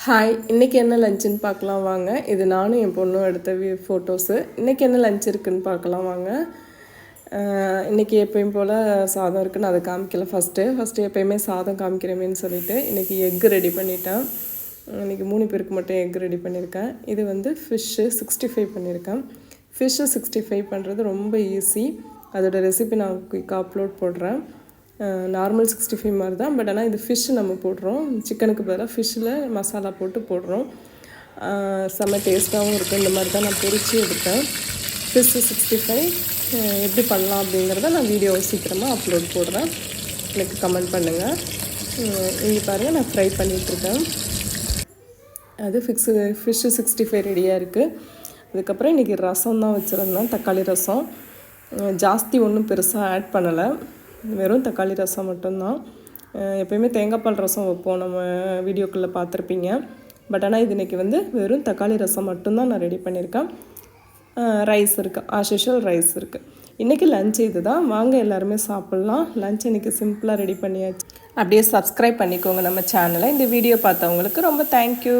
Hi, இன்றைக்கி என்ன லஞ்சுன்னு பார்க்கலாம் வாங்க. இது நானும் என் பொண்ணும் எடுத்த ஃபோட்டோஸு. இன்றைக்கி என்ன லஞ்ச் இருக்குதுன்னு பார்க்கலாம் வாங்க. இன்றைக்கி எப்பயும் போல் சாதம் இருக்குதுன்னு அதை காமிக்கல. ஃபஸ்ட்டு எப்போயுமே சாதம் காமிக்கிறமேன்னு சொல்லிவிட்டு இன்றைக்கி எக்கு ரெடி பண்ணிட்டேன். இன்றைக்கி 3 பேருக்கு மட்டும் எக் ரெடி பண்ணியிருக்கேன். இது வந்து ஃபிஷ்ஷு 65 பண்ணியிருக்கேன். ஃபிஷ்ஷு 65 பண்ணுறது ரொம்ப ஈஸி. அதோடய ரெசிபி நான் குயிக்காக அப்லோட் போடுறேன். நார்மல் 65 மாதிரி தான், பட் ஆனால் இது ஃபிஷ்ஷு நம்ம போடுறோம். சிக்கனுக்கு பதிலாக ஃபிஷ்ஷில் மசாலா போட்டு போடுறோம். செம்ம டேஸ்ட்டாகவும் இருக்குது. இந்த மாதிரி தான் நான் பொரித்து எடுத்தேன். ஃபிஷ்ஷு 65 எப்படி பண்ணலாம் அப்படிங்கிறத நான் வீடியோ சீக்கிரமாக அப்லோட் போடுறேன். எனக்கு கமெண்ட் பண்ணுங்கள். இங்கே பாருங்கள், நான் ஃப்ரை பண்ணிகிட்ருக்கேன். அது ஃபிஷ்ஷு 65 ரெடியாக இருக்குது. அதுக்கப்புறம் இன்றைக்கி ரசம் தான் வச்சுருந்தேன், தக்காளி ரசம். ஜாஸ்தி ஒன்றும் பெருசாக ஆட் பண்ணலை, வெறும் தக்காளி ரசம் மட்டும்தான். எப்போயுமே தேங்காய் பால் ரசம் வைப்போம், நம்ம வீடியோக்குள்ளே பார்த்துருப்பீங்க. பட் ஆனால் இது இன்றைக்கி வந்து வெறும் தக்காளி ரசம் மட்டும்தான் நான் ரெடி பண்ணியிருக்கேன். ரைஸ் இருக்குது, ஆஸ் யூஷுவல் ரைஸ் இருக்குது. இன்றைக்கி லஞ்ச் இது தான். வாங்க எல்லாருமே சாப்பிட்லாம். லஞ்ச் இன்றைக்கி சிம்பிளாக ரெடி பண்ணியாச்சு. அப்படியே சப்ஸ்கிரைப் பண்ணிக்கோங்க நம்ம சேனலை. இந்த வீடியோ பார்த்தவங்களுக்கு ரொம்ப தேங்க்யூ.